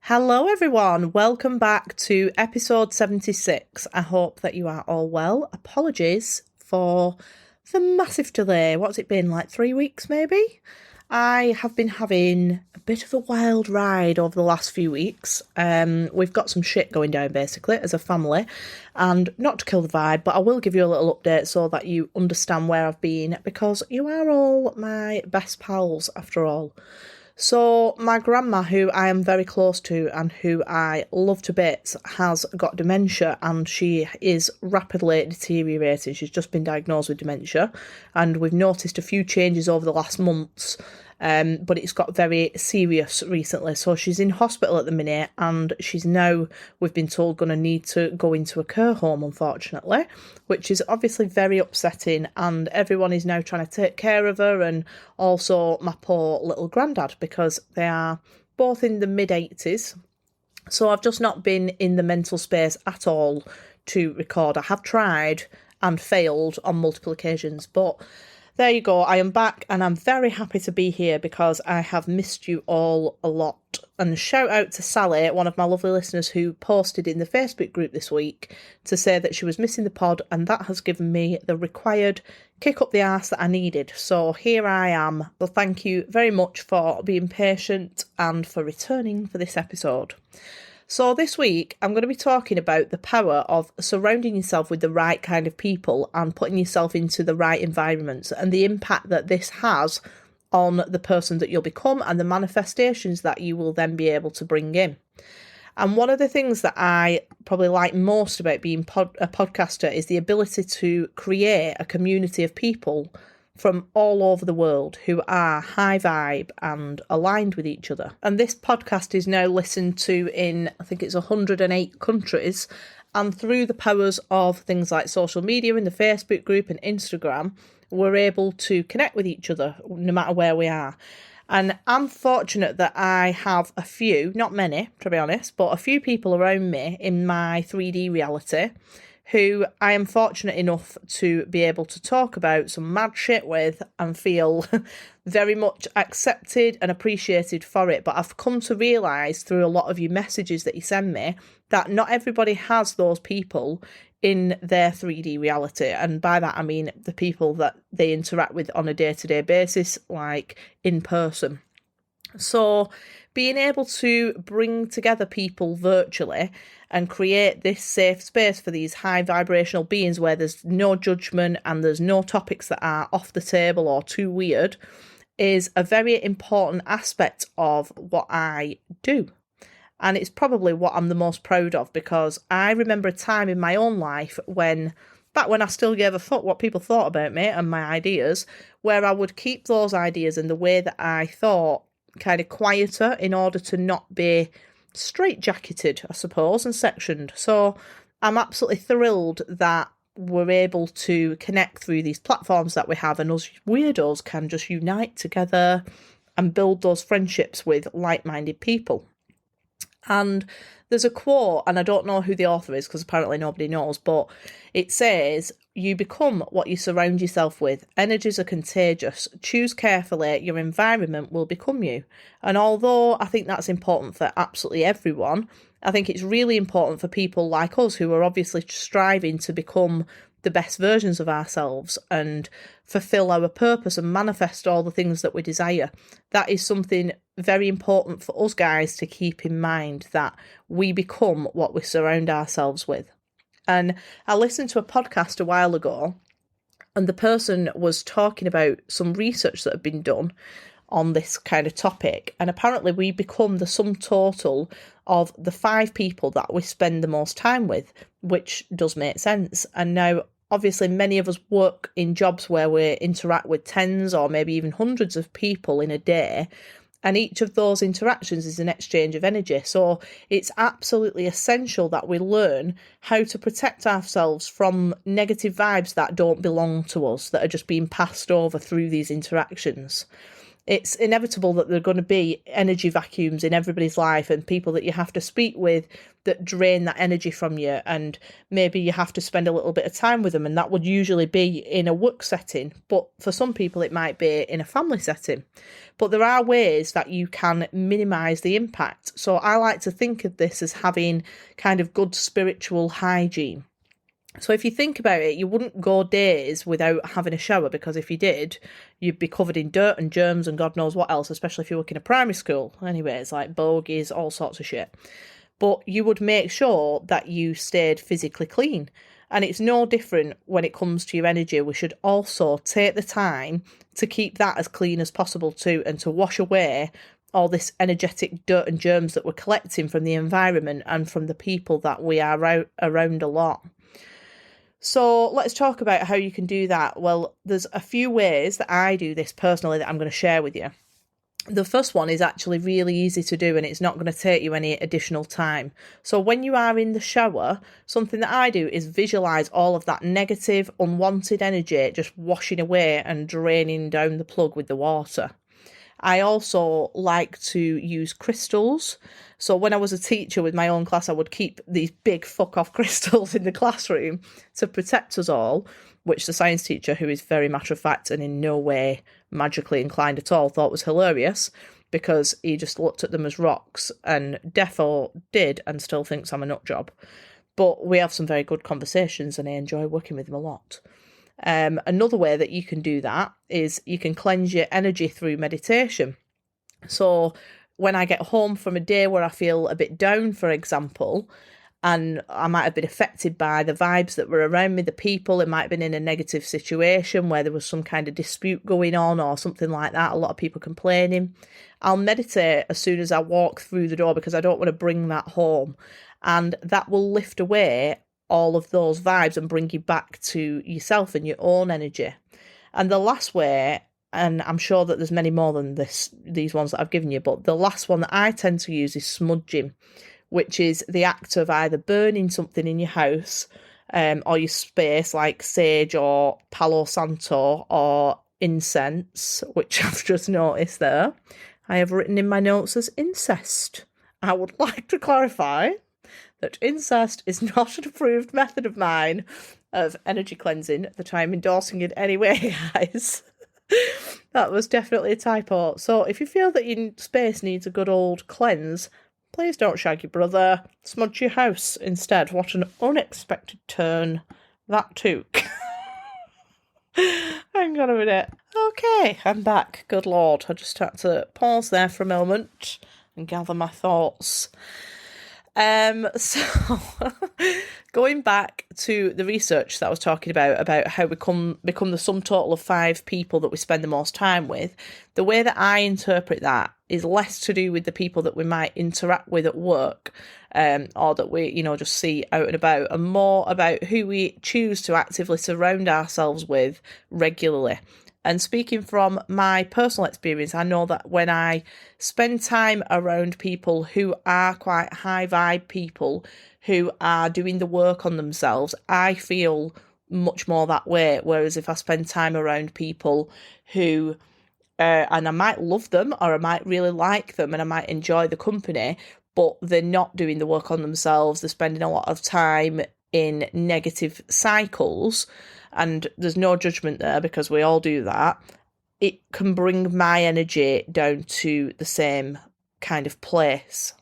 Hello, everyone. Welcome back to episode 76. I hope that you are all well. Apologies for the massive delay. What's it been, like 3 weeks maybe? I have been having a bit of a wild ride over the last few weeks. We've got some shit going down basically as a family, and not to kill the vibe, but I will give you a little update so that you understand where I've been, because you are all my best pals after all. So my grandma, who I am very close to and who I love to bits, has got dementia, and she is rapidly deteriorating. She's just been diagnosed with dementia, and we've noticed a few changes over the last months. But it's got very serious recently. So she's in hospital at the minute, and she's now, we've been told, going to need to go into a care home, unfortunately, which is obviously very upsetting. And everyone is now trying to take care of her, and also my poor little granddad, because they are both in the mid-80s. So I've just not been in the mental space at all to record. I have tried and failed on multiple occasions, but there you go, I am back, and I'm very happy to be here because I have missed you all a lot. And shout out to Sally, one of my lovely listeners, who posted in the Facebook group this week to say that she was missing the pod, and that has given me the required kick up the arse that I needed. So here I am. So thank you very much for being patient and for returning for this episode. So this week, I'm going to be talking about the power of surrounding yourself with the right kind of people and putting yourself into the right environments, and the impact that this has on the person that you'll become and the manifestations that you will then be able to bring in. And one of the things that I probably like most about being a podcaster is the ability to create a community of people from all over the world who are high vibe and aligned with each other. And this podcast is now listened to in, I think it's 108 countries. And through the powers of things like social media and the Facebook group and Instagram, we're able to connect with each other no matter where we are. And I'm fortunate that I have a few, not many to be honest, but a few people around me in my 3D reality who I am fortunate enough to be able to talk about some mad shit with and feel very much accepted and appreciated for it. But I've come to realise through a lot of your messages that you send me that not everybody has those people in their 3D reality. And by that I mean the people that they interact with on a day-to-day basis, like in person. So being able to bring together people virtually and create this safe space for these high vibrational beings where there's no judgment and there's no topics that are off the table or too weird is a very important aspect of what I do. And it's probably what I'm the most proud of, because I remember a time in my own life back when I still gave a fuck what people thought about me and my ideas, where I would keep those ideas and the way that I thought kind of quieter in order to not be straitjacketed, I suppose, and sectioned. So I'm absolutely thrilled that we're able to connect through these platforms that we have, and us weirdos can just unite together and build those friendships with like-minded people. And there's a quote, and I don't know who the author is because apparently nobody knows, but it says, "You become what you surround yourself with. Energies are contagious. Choose carefully. Your environment will become you." And although I think that's important for absolutely everyone, I think it's really important for people like us who are obviously striving to become the best versions of ourselves and fulfill our purpose and manifest all the things that we desire. That is something very important for us guys to keep in mind, that we become what we surround ourselves with. And I listened to a podcast a while ago, and the person was talking about some research that had been done on this kind of topic. And apparently we become the sum total of the 5 people that we spend the most time with, which does make sense. And now, obviously, many of us work in jobs where we interact with tens or maybe even hundreds of people in a day. And each of those interactions is an exchange of energy. So it's absolutely essential that we learn how to protect ourselves from negative vibes that don't belong to us, that are just being passed over through these interactions. it's inevitable that there are going to be energy vacuums in everybody's life and people that you have to speak with that drain that energy from you, and maybe you have to spend a little bit of time with them, and that would usually be in a work setting, but for some people it might be in a family setting. But there are ways that you can minimise the impact. So I like to think of this as having kind of good spiritual hygiene. So if you think about it, you wouldn't go days without having a shower, because if you did, you'd be covered in dirt and germs and God knows what else, especially if you work in a primary school. Anyway, it's like bogies, all sorts of shit. But you would make sure that you stayed physically clean. And it's no different when it comes to your energy. We should also take the time to keep that as clean as possible too, and to wash away all this energetic dirt and germs that we're collecting from the environment and from the people that we are around a lot. So let's talk about how you can do that. Well, there's a few ways that I do this personally that I'm going to share with you. The first one is actually really easy to do, and it's not going to take you any additional time. So when you are in the shower, something that I do is visualise all of that negative, unwanted energy just washing away and draining down the plug with the water. I also like to use crystals. So when I was a teacher with my own class, I would keep these big fuck off crystals in the classroom to protect us all, which the science teacher, who is very matter of fact and in no way magically inclined at all, thought was hilarious, because he just looked at them as rocks, and defo did and still thinks I'm a nut job. But we have some very good conversations and I enjoy working with him a lot. Another way that you can do that is you can cleanse your energy through meditation. So when I get home from a day where I feel a bit down, for example, and I might have been affected by the vibes that were around me, the people, it might have been in a negative situation where there was some kind of dispute going on or something like that, a lot of people complaining, I'll meditate as soon as I walk through the door, because I don't want to bring that home. And that will lift away all of those vibes and bring you back to yourself and your own energy. And the last way, and I'm sure that there's many more than these ones that I've given you, but the last one that I tend to use is smudging, which is the act of either burning something in your house or your space, like sage or Palo Santo or incense, which I've just noticed there. I have written in my notes as incest. I would like to clarify that incest is not an approved method of mine of energy cleansing that I'm endorsing in any way, guys. That was definitely a typo. So if you feel that your space needs a good old cleanse, please don't shag your brother. Smudge your house instead. What an unexpected turn that took. Hang on a minute. Okay, I'm back. Good Lord. I just had to pause there for a moment and gather my thoughts. So going back to the research that I was talking about how we become the sum total of 5 people that we spend the most time with, the way that I interpret that is less to do with the people that we might interact with at work, or that we, just see out and about, and more about who we choose to actively surround ourselves with regularly. And speaking from my personal experience, I know that when I spend time around people who are quite high vibe people, who are doing the work on themselves, I feel much more that way. Whereas if I spend time around people who, and I might love them or I might really like them and I might enjoy the company, but they're not doing the work on themselves, they're spending a lot of time in negative cycles, and there's no judgment there because we all do that, it can bring my energy down to the same kind of place.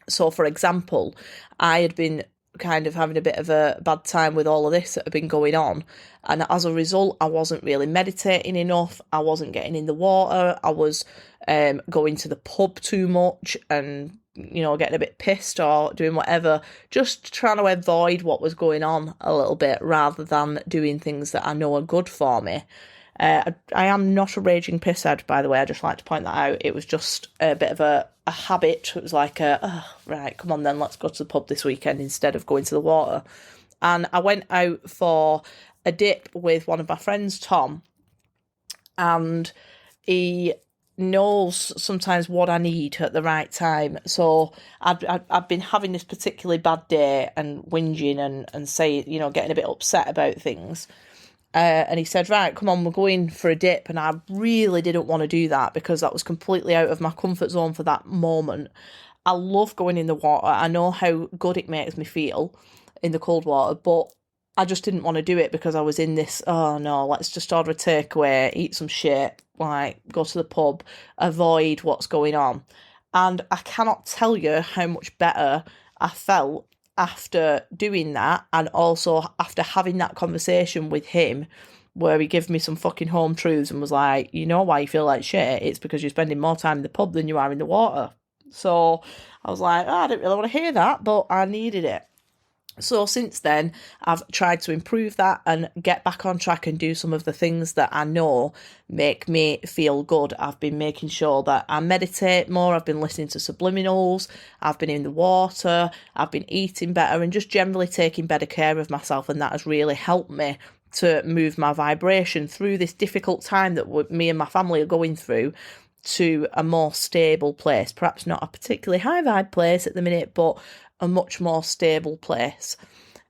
So, for example, I had been kind of having a bit of a bad time with all of this that had been going on, and as a result, I wasn't really meditating enough, I wasn't getting in the water, I was going to the pub too much and getting a bit pissed or doing whatever, just trying to avoid what was going on a little bit rather than doing things that I know are good for me. I am not a raging pisshead, by the way, I just like to point that out. It was just a bit of a habit. It was like, right, come on then, let's go to the pub this weekend instead of going to the water. And I went out for a dip with one of my friends, Tom, and he knows sometimes what I need at the right time. So I've been having this particularly bad day and whinging and say, getting a bit upset about things. And he said, right, come on, we're going for a dip. And I really didn't want to do that because that was completely out of my comfort zone for that moment. I love going in the water. I know how good it makes me feel in the cold water, but I just didn't want to do it because I was in this, oh no, let's just order a takeaway, eat some shit, like go to the pub, avoid what's going on. And I cannot tell you how much better I felt after doing that, and also after having that conversation with him where he gave me some fucking home truths and was like, you know why you feel like shit? It's because you're spending more time in the pub than you are in the water. So I was like, oh, I didn't really want to hear that, but I needed it. So since then, I've tried to improve that and get back on track and do some of the things that I know make me feel good. I've been making sure that I meditate more. I've been listening to subliminals. I've been in the water. I've been eating better and just generally taking better care of myself. And that has really helped me to move my vibration through this difficult time that me and my family are going through to a more stable place. Perhaps not a particularly high vibe place at the minute, but a much more stable place.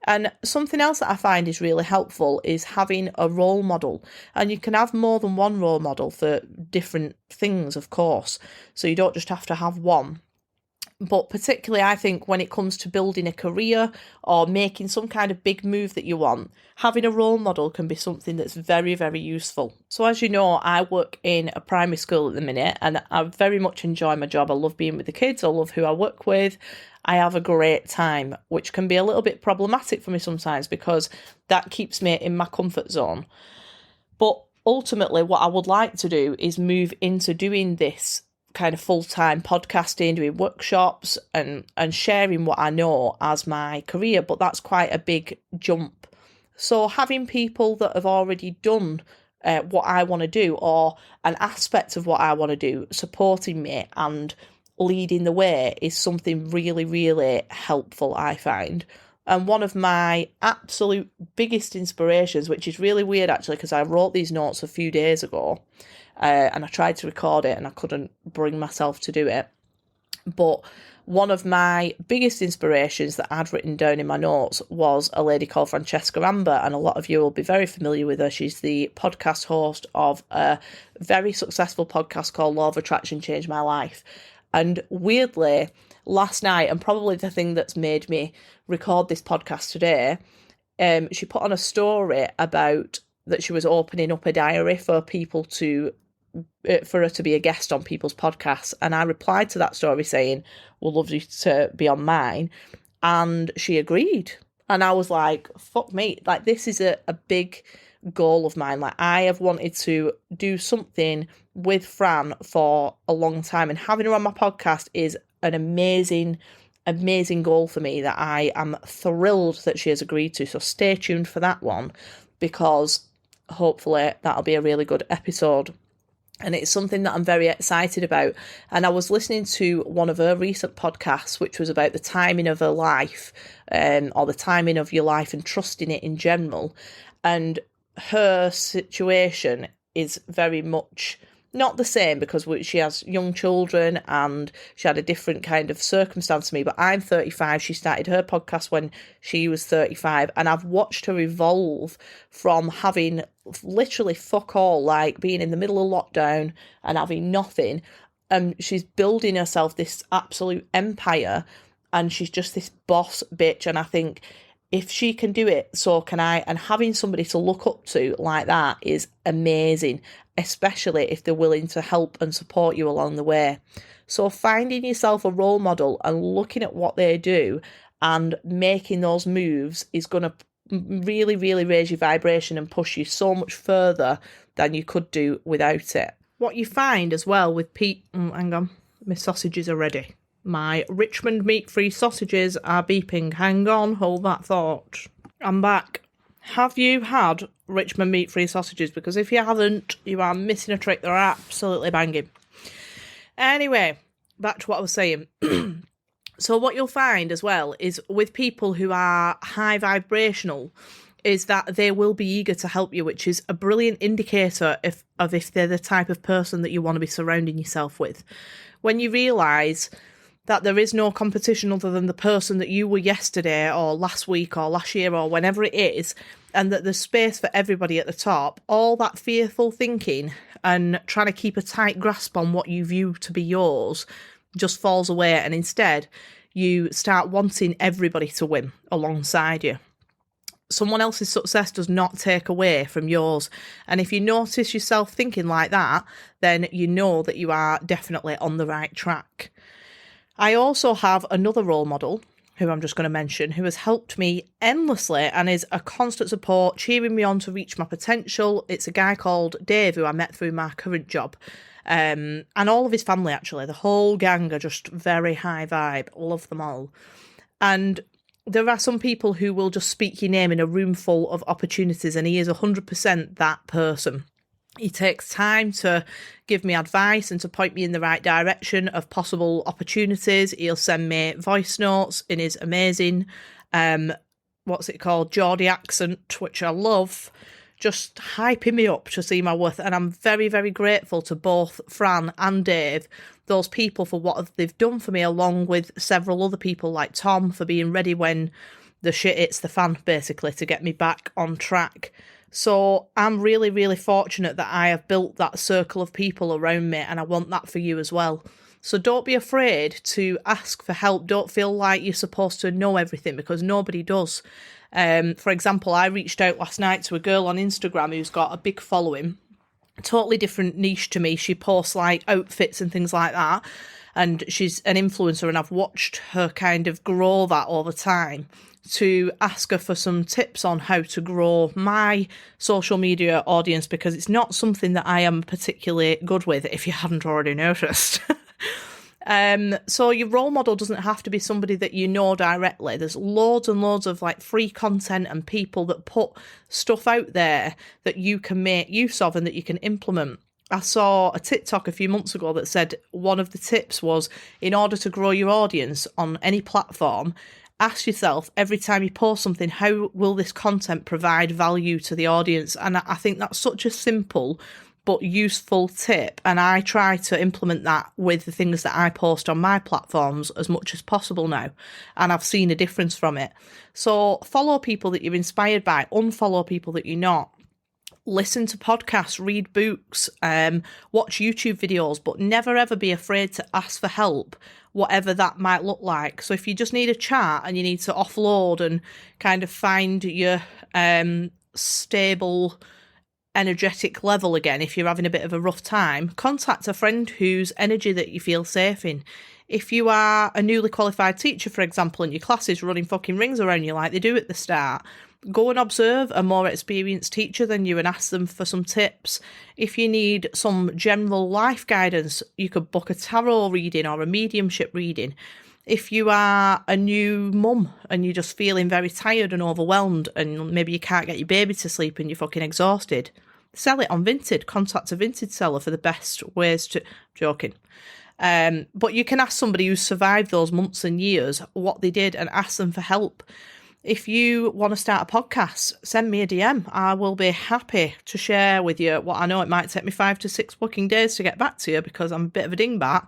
And something else that I find is really helpful is having a role model. And you can have more than one role model for different things, of course. So you don't just have to have one. But particularly, I think when it comes to building a career or making some kind of big move that you want, having a role model can be something that's very, very useful. So as you know, I work in a primary school at the minute and I very much enjoy my job. I love being with the kids. I love who I work with. I have a great time, which can be a little bit problematic for me sometimes because that keeps me in my comfort zone. But ultimately, what I would like to do is move into doing this kind of full-time podcasting, doing workshops and sharing what I know as my career, but that's quite a big jump. So having people that have already done what I want to do or an aspect of what I want to do, supporting me and leading the way is something really, really helpful, I find. And one of my absolute biggest inspirations, which is really weird actually, because I wrote these notes a few days ago, and I tried to record it and I couldn't bring myself to do it. But one of my biggest inspirations that I'd written down in my notes was a lady called Francesca Amber, and a lot of you will be very familiar with her. She's the podcast host of a very successful podcast called Law of Attraction Changed My Life. And weirdly, last night, and probably the thing that's made me record this podcast today, she put on a story about that she was opening up a diary for people for her to be a guest on people's podcasts. And I replied to that story saying, we'll love you to be on mine. And she agreed. And I was like, fuck me. Like, this is a big goal of mine. Like, I have wanted to do something with Fran for a long time. And having her on my podcast is an amazing goal for me that I am thrilled that she has agreed to. So stay tuned for that one, because hopefully that'll be a really good episode. And it's something that I'm very excited about. And I was listening to one of her recent podcasts, which was about the timing of her life, or the timing of your life and trusting it in general. And her situation is very much not the same because she has young children and she had a different kind of circumstance to me. But I'm 35. She started her podcast when she was 35. And I've watched her evolve from having literally fuck all, like being in the middle of lockdown and having nothing. And she's building herself this absolute empire. And she's just this boss bitch. And I think if she can do it, so can I. And having somebody to look up to like that is amazing, especially if they're willing to help and support you along the way. So finding yourself a role model and looking at what they do and making those moves is going to really, really raise your vibration and push you so much further than you could do without it. What you find as well with hang on, my sausages are ready. My Richmond meat-free sausages are beeping. Hang on, hold that thought. I'm back. Have you had Richmond meat-free sausages? Because if you haven't, you are missing a trick. They're absolutely banging. Anyway, back to what I was saying. So what you'll find as well is with people who are high vibrational is that they will be eager to help you, which is a brilliant indicator if they're the type of person that you want to be surrounding yourself with. When you realise that there is no competition other than the person that you were yesterday or last week or last year or whenever it is, and that there's space for everybody at the top. All that fearful thinking and trying to keep a tight grasp on what you view to be yours just falls away, and instead you start wanting everybody to win alongside you. Someone else's success does not take away from yours. And if you notice yourself thinking like that, then you know that you are definitely on the right track. I also have another role model who I'm just going to mention, who has helped me endlessly and is a constant support, cheering me on to reach my potential. It's a guy called Dave, who I met through my current job. And all of his family, actually. The whole gang are just very high vibe. Love them all. And there are some people who will just speak your name in a room full of opportunities, and he is 100% that person. He takes time to give me advice and to point me in the right direction of possible opportunities. He'll send me voice notes in his amazing, Geordie accent, which I love, just hyping me up to see my worth. And I'm very, very grateful to both Fran and Dave, those people, for what they've done for me, along with several other people like Tom, for being ready when the shit hits the fan, basically, to get me back on track. So I'm really, really fortunate that I have built that circle of people around me, and I want that for you as well. So don't be afraid to ask for help. Don't feel like you're supposed to know everything, because nobody does. For example, I reached out last night to a girl on Instagram who's got a big following, totally different niche to me. She posts like outfits and things like that, and she's an influencer, and I've watched her kind of grow that over time, to ask her for some tips on how to grow my social media audience, because it's not something that I am particularly good with, if you haven't already noticed. So your role model doesn't have to be somebody that you know directly. There's loads and loads of like free content and people that put stuff out there that you can make use of and that you can implement. I saw a TikTok a few months ago that said one of the tips was, in order to grow your audience on any platform, ask yourself every time you post something, how will this content provide value to the audience? And I think that's such a simple but useful tip, and I try to implement that with the things that I post on my platforms as much as possible now, and I've seen a difference from it. So follow people that you're inspired by, unfollow people that you're not. Listen to podcasts, read books, watch YouTube videos, but never ever be afraid to ask for help, whatever that might look like. So if you just need a chat and you need to offload and kind of find your stable, energetic level again, if you're having a bit of a rough time, contact a friend whose energy that you feel safe in. If you are a newly qualified teacher, for example, and your class is running fucking rings around you like they do at the start, go and observe a more experienced teacher than you and ask them for some tips. If you need some general life guidance, you could book a tarot reading or a mediumship reading. If you are a new mum and you're just feeling very tired and overwhelmed, and maybe you can't get your baby to sleep and you're fucking exhausted, sell it on Vinted. Contact a Vinted seller for the best ways to... Joking. But you can ask somebody who's survived those months and years what they did and ask them for help. If you want to start a podcast, send me a DM. I will be happy to share with you what I know. It might take me 5 to 6 working days to get back to you because I'm a bit of a dingbat,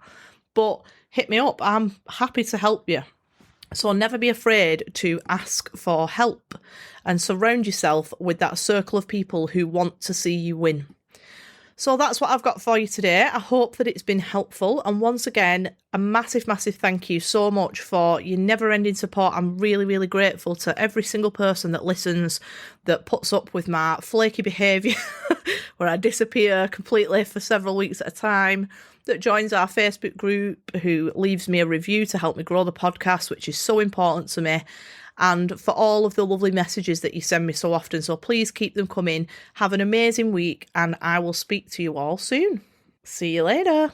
but hit me up. I'm happy to help you. So never be afraid to ask for help, and surround yourself with that circle of people who want to see you win. So that's what I've got for you today. I hope that it's been helpful. And once again, a massive, massive thank you so much for your never-ending support. I'm really, really grateful to every single person that listens, that puts up with my flaky behaviour, where I disappear completely for several weeks at a time, that joins our Facebook group, who leaves me a review to help me grow the podcast, which is so important to me, and for all of the lovely messages that you send me so often. So please keep them coming. Have an amazing week, and I will speak to you all soon. See you later.